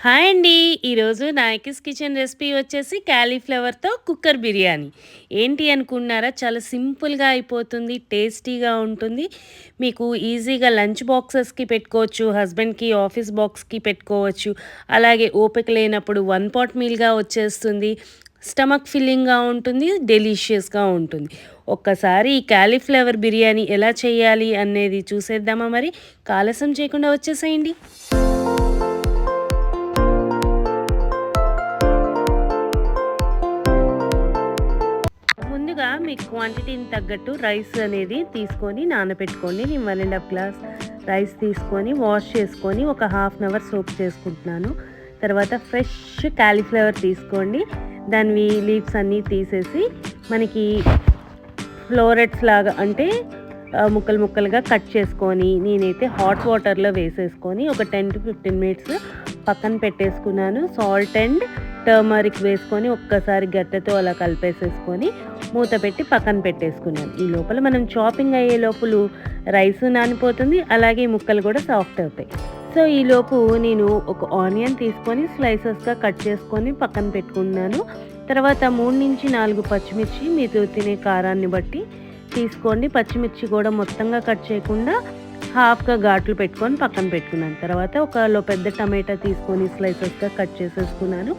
Hi అండి. ఈరోజు నాయకిస్ kitchen recipe వచ్చేసి క్యాలీఫ్లవర్‌తో కుక్కర్ బిర్యానీ. ఏంటి అనుకున్నారా? చాలా సింపుల్‌గా అయిపోతుంది. టేస్టీగా ఉంటుంది. మీకు ఈజీగా లంచ్ బాక్సెస్‌కి పెట్టుకోవచ్చు. హస్బెండ్‌కి ఆఫీస్ బాక్స్‌కి పెట్టుకోవచ్చు. అలాగే ఓపిక లేనప్పుడు వన్ పాట్ మీల్‌గా వచ్చేస్తుంది. స్టమక్ ఫిల్లింగ్‌గా ఉంటుంది. డెలీషియస్‌గా ఉంటుంది. ఒక్కసారి ఈ క్యాలీఫ్లవర్ బిర్యానీ ఎలా చేయాలి అనేది చూసేద్దామా మరి? ఆలస్యం చేయకుండా వచ్చేసేయండి. ముందుగా మీ క్వాంటిటీని తగ్గట్టు రైస్ అనేది తీసుకొని నానబెట్టుకోండి. నేను 1 ½ గ్లాస్ రైస్ తీసుకొని వాష్ చేసుకొని ఒక హాఫ్ అన్ అవర్ సోక్ చేసుకుంటున్నాను. తర్వాత ఫ్రెష్ క్యాలీఫ్లవర్ తీసుకోండి. దాని లీవ్స్ అన్నీ తీసేసి మనకి ఫ్లోరెట్స్ లాగా అంటే ముక్కలు ముక్కలుగా కట్ చేసుకొని నేనైతే హాట్ వాటర్లో వేసేసుకొని ఒక 10 to 15 మినిట్స్ పక్కన పెట్టేసుకున్నాను. సాల్ట్ అండ్ టర్మరిక్ వేసుకొని ఒక్కసారి గట్టెతో అలా కలిపేసేసుకొని మూత పెట్టి పక్కన పెట్టేసుకున్నాను. ఈ లోపల మనం చాపింగ్ అయ్యే లోపల రైస్ నానిపోతుంది, అలాగే ముక్కలు కూడా సాఫ్ట్ అవుతాయి. సో ఈలోపు నేను ఒక ఆనియన్ తీసుకొని స్లైసెస్గా కట్ చేసుకొని పక్కన పెట్టుకున్నాను. తర్వాత 3 నుంచి 4 పచ్చిమిర్చి మీరు తినే కారాన్ని బట్టి తీసుకోండి. పచ్చిమిర్చి కూడా మొత్తంగా కట్ చేయకుండా హాఫ్గా ఘాట్లు పెట్టుకొని పక్కన పెట్టుకున్నాను. తర్వాత ఒకలో పెద్ద టమాటా తీసుకొని స్లైసెస్గా కట్ చేసేసుకున్నాను.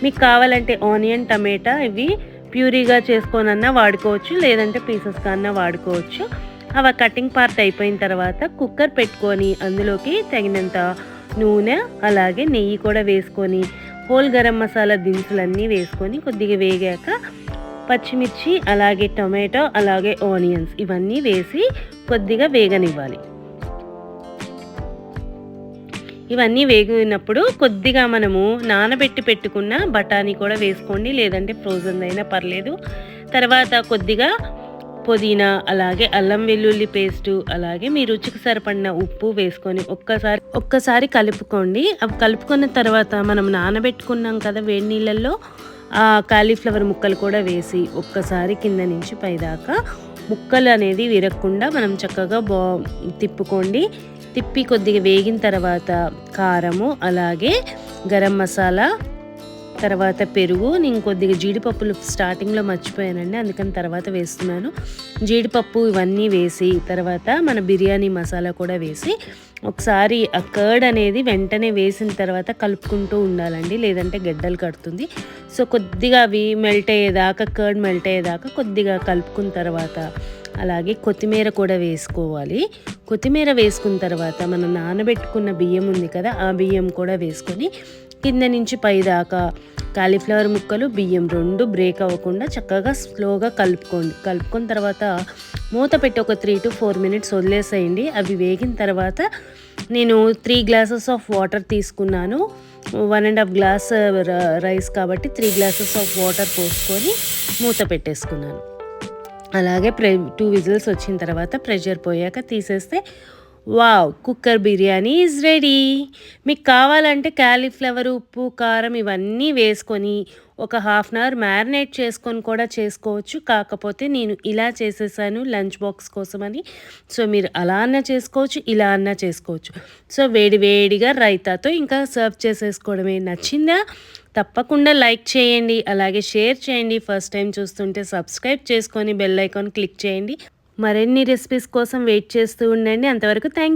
మీకు కావాలంటే ఆనియన్ టమాటా ఇవి ప్యూరీగా చేసుకొనన్నా వాడుకోవచ్చు, లేదంటే పీసెస్గా అన్నా వాడుకోవచ్చు. అవి కటింగ్ పార్ట్ అయిపోయిన తర్వాత కుక్కర్ పెట్టుకొని అందులోకి తగినంత నూనె అలాగే నెయ్యి కూడా వేసుకొని హోల్ గరం మసాలా దినుసులన్నీ వేసుకొని కొద్దిగా వేగాక పచ్చిమిర్చి అలాగే టొమాటో అలాగే ఆనియన్స్ ఇవన్నీ వేసి కొద్దిగా వేగనివ్వాలి. ఇవన్నీ వేగినప్పుడు కొద్దిగా మనము నానబెట్టి పెట్టుకున్న బఠానీ కూడా వేసుకోండి, లేదంటే ఫ్రోజన్ అయినా పర్లేదు. తర్వాత కొద్దిగా పుదీనా అలాగే అల్లం వెల్లుల్లి పేస్టు అలాగే మీ రుచికి సరిపడిన ఉప్పు వేసుకొని ఒక్కసారి కలుపుకోండి. అవి కలుపుకున్న తర్వాత మనం నానబెట్టుకున్నాం కదా వేడి నీళ్ళల్లో ఆ కాలీఫ్లవర్ ముక్కలు కూడా వేసి ఒక్కసారి కింద నుంచి పైదాకా ముక్కలు అనేది విరగకుండా మనం చక్కగా తిప్పుకోండి. తిప్పి కొద్దిగా వేగిన తర్వాత కారము అలాగే గరం మసాలా తర్వాత పెరుగు, నేను కొద్దిగా జీడిపప్పులు స్టార్టింగ్లో మర్చిపోయానండి, అందుకని తర్వాత వేస్తున్నాను. జీడిపప్పు ఇవన్నీ వేసి తర్వాత మన బిర్యానీ మసాలా కూడా వేసి ఒకసారి ఆ కర్డ్ అనేది వెంటనే వేసిన తర్వాత కలుపుకుంటూ ఉండాలండి, లేదంటే గడ్డలు కడుతుంది. సో కొద్దిగా అవి మెల్ట్ అయ్యేదాకా కర్డ్ మెల్ట్ అయ్యేదాకా కొద్దిగా కలుపుకున్న తర్వాత అలాగే కొత్తిమీర కూడా వేసుకోవాలి. కొత్తిమీర వేసుకున్న తర్వాత మనం నానబెట్టుకున్న బియ్యం ఉంది కదా, ఆ బియ్యం కూడా వేసుకొని కింద నుంచి పైదాకా కాలీఫ్లవర్ ముక్కలు బియ్యం రెండు బ్రేక్ అవ్వకుండా చక్కగా స్లోగా కలుపుకున్న తర్వాత మూత పెట్టి ఒక 3 to 4 మినిట్స్ వదిలేసేయండి. అవి వేగిన తర్వాత నేను 3 గ్లాసెస్ ఆఫ్ వాటర్ తీసుకున్నాను. 1 ½ గ్లాస్ రైస్ కాబట్టి 3 గ్లాసెస్ ఆఫ్ వాటర్ పోసుకొని మూత పెట్టేసుకున్నాను. అలాగే 2 విజిల్స్ వచ్చిన తర్వాత ప్రెషర్ పోయాక తీసేస్తే wow, cooker biryani is ready. మీకు కావాలంటే క్యాలీఫ్లవర్ ఉప్పు కారం ఇవన్నీ వేసుకొని ఒక హాఫ్ అన్ అవర్ మ్యారినేట్ చేసుకొని కూడా చేసుకోవచ్చు. కాకపోతే నేను ఇలా చేసేసాను లంచ్ బాక్స్ కోసమని. సో మీరు అలా అన్నా చేసుకోవచ్చు, ఇలా అన్నా చేసుకోవచ్చు. సో వేడిగా రైతాతో ఇంకా సర్వ్ చేసేసుకోవడమే. నచ్చిందా? తప్పకుండా లైక్ చేయండి, అలాగే షేర్ చేయండి. ఫస్ట్ టైం చూస్తుంటే సబ్స్క్రైబ్ చేసుకొని బెల్ ఐకాన్ క్లిక్ చేయండి. మరిన్ని రెసిపీస్ కోసం వెయిట్ చేస్తూ ఉండండి. అంతవరకు థ్యాంక్ యూ.